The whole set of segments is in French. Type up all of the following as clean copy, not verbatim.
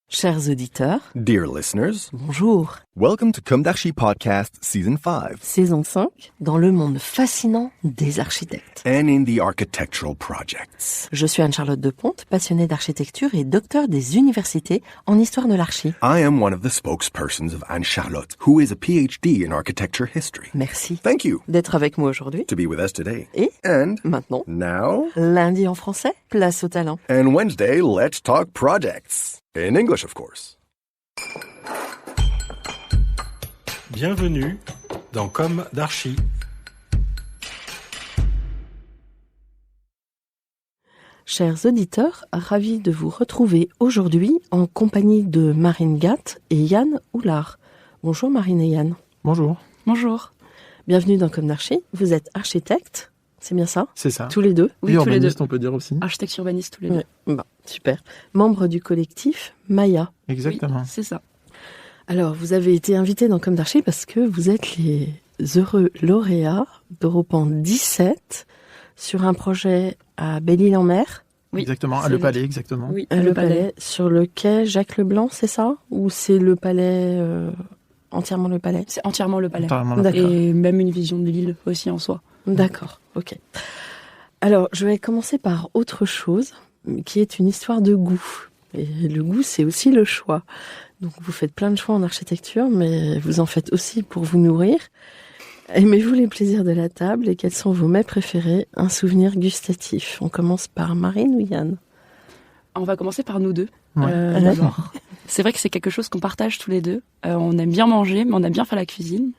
Chers auditeurs, Dear listeners, bonjour. welcome to Kumdashi Podcast Season 5 Saison 5, dans le monde fascinant des architectes. and in the architectural projects. Je suis Anne-Charlotte Deponte, passionnée d'architecture et docteur des universités en histoire de l'archi. I am one of the spokespersons of Anne-Charlotte, who is a PhD in architecture history. Merci Thank you d'être avec moi aujourd'hui. to be with us today. Et And maintenant, now, lundi en français, place au talent. and Wednesday, let's talk projects. In English, of course. Bienvenue dans Comme d'Archi. Chers auditeurs, ravis de vous retrouver aujourd'hui en compagnie de Marine Gatt et Yann Houlard. Bonjour Marine et Yann. Bonjour. Bonjour. Bienvenue dans Comme d'Archi. Vous êtes architecte, c'est bien ça? C'est ça. Tous les deux? Oui, Oui, tous les deux. urbaniste, on peut dire aussi. Architecte urbaniste tous les deux. Ouais. Bon, super. Membre du collectif Maya. Exactement. Oui, c'est ça. Alors, vous avez été invité dans Comme d'Archi parce que vous êtes les heureux lauréats d'Europan 17 sur un projet à Belle-Île-en-Mer, Oui, Exactement, à c'est Le le- Palais, exactement. Oui, le palais, sur le quai Jacques Leblanc, c'est ça? Ou c'est le palais, entièrement le palais? C'est entièrement le palais. Apparemment, là. D'accord. Et même une vision de l'île aussi en soi. D'accord, ok. Alors, je vais commencer par autre chose, qui est une histoire de goût. Et le goût, c'est aussi le choix. Donc, vous faites plein de choix en architecture, mais vous en faites aussi pour vous nourrir. Aimez-vous les plaisirs de la table et quels sont vos mets préférés? Un souvenir gustatif. On commence par Marine ou Yann? On va commencer par nous deux. Ouais. D'abord. C'est vrai que c'est quelque chose qu'on partage tous les deux. On aime bien manger, mais on aime bien faire la cuisine.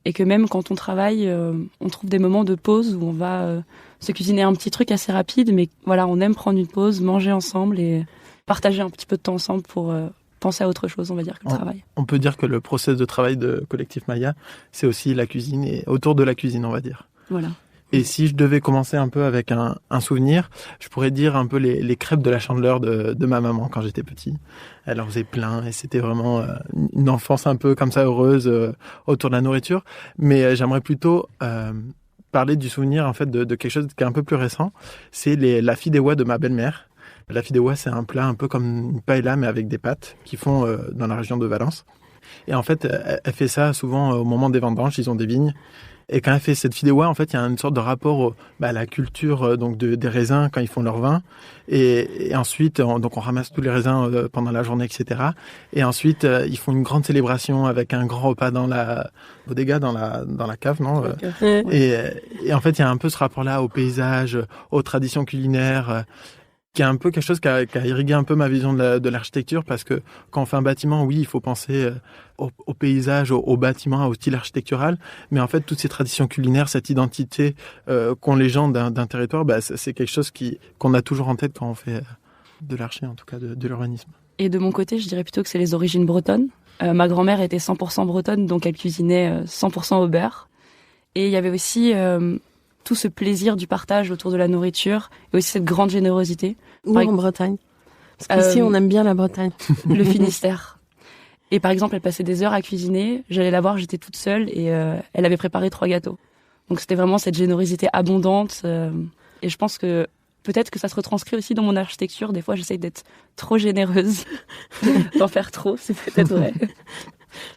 Et que même quand on travaille, on trouve des moments de pause où on va se cuisiner un petit truc assez rapide. Mais voilà, on aime prendre une pause, manger ensemble et partager un petit peu de temps ensemble pour penser à autre chose, on va dire, que le travail. On peut dire que le process de travail de Collectif Maya, c'est aussi la cuisine et autour de la cuisine, on va dire. Voilà. Et si je devais commencer un peu avec un souvenir, je pourrais dire un peu les crêpes de la Chandeleur de ma maman quand j'étais petit. Elle en faisait plein et c'était vraiment une enfance un peu comme ça heureuse autour de la nourriture. Mais j'aimerais plutôt parler du souvenir en fait de quelque chose qui est un peu plus récent. C'est la fideuà de ma belle-mère. La fideuà, c'est un plat un peu comme une paella mais avec des pâtes qu'ils font dans la région de Valence. Et en fait, elle fait ça souvent au moment des vendanges, ils ont des vignes. Et quand elle fait cette fideuà, en fait, il y a une sorte de rapport à la culture donc des raisins quand ils font leur vin. Et ensuite, donc on ramasse tous les raisins pendant la journée, etc. Et ensuite, ils font une grande célébration avec un grand repas dans la bodega, dans la cave, non et en fait, il y a un peu ce rapport-là au paysage, aux traditions culinaires. Qui est un peu quelque chose qui a irrigué un peu ma vision de l'architecture, parce que quand on fait un bâtiment, oui, il faut penser au paysage, au bâtiment, au style architectural, mais en fait, toutes ces traditions culinaires, cette identité qu'ont les gens d'un territoire, c'est quelque chose qu'on a toujours en tête quand on fait de l'archi, en tout cas de l'urbanisme. Et de mon côté, je dirais plutôt que c'est les origines bretonnes. Ma grand-mère était 100% bretonne, donc elle cuisinait 100% au beurre. Et il y avait aussi tout ce plaisir du partage autour de la nourriture et aussi cette grande générosité. Ou Par- en Bretagne? Parce qu'ici, on aime bien la Bretagne. Le Finistère. Et par exemple, elle passait des heures à cuisiner. J'allais la voir, j'étais toute seule et elle avait préparé 3 gâteaux. Donc c'était vraiment cette générosité abondante. Et je pense que peut-être que ça se retranscrit aussi dans mon architecture. Des fois, j'essaye d'être trop généreuse, d'en faire trop, c'est peut-être vrai.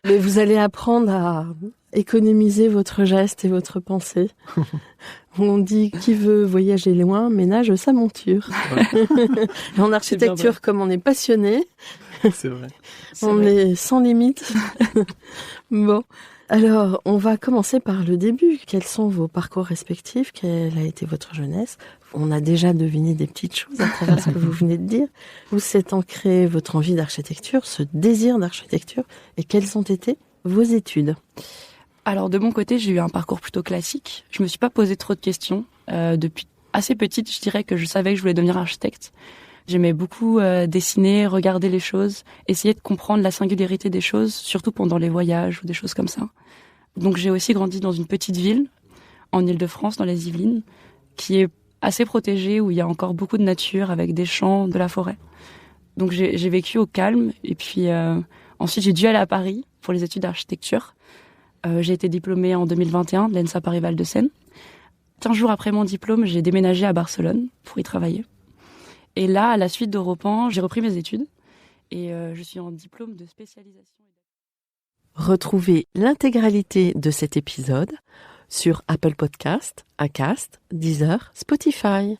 Mais vous allez apprendre à économiser votre geste et votre pensée. On dit qui veut voyager loin ménage sa monture. En architecture, vrai. comme on est passionné, C'est vrai. on est sans limite. Bon, alors on va commencer par le début. Quels sont vos parcours respectifs? Quelle a été votre jeunesse? On a déjà deviné des petites choses à travers ce que vous venez de dire. Où s'est ancrée votre envie d'architecture, ce désir d'architecture, et quelles ont été vos études? Alors de mon côté, j'ai eu un parcours plutôt classique. Je me suis pas posé trop de questions. Depuis assez petite, je dirais que je savais que je voulais devenir architecte. J'aimais beaucoup dessiner, regarder les choses, essayer de comprendre la singularité des choses, surtout pendant les voyages ou des choses comme ça. Donc j'ai aussi grandi dans une petite ville, en Île-de-France, dans les Yvelines, qui est assez protégée, où il y a encore beaucoup de nature, avec des champs, de la forêt. Donc j'ai vécu au calme, et puis ensuite j'ai dû aller à Paris pour les études d'architecture. J'ai été diplômée en 2021 de l'ENSA Paris-Val de Seine. 15 jours après mon diplôme, j'ai déménagé à Barcelone pour y travailler. Et là, à la suite d'Europan, j'ai repris mes études. et je suis en diplôme de spécialisation. Retrouvez l'intégralité de cet épisode sur Apple Podcast, Acast, Deezer, Spotify.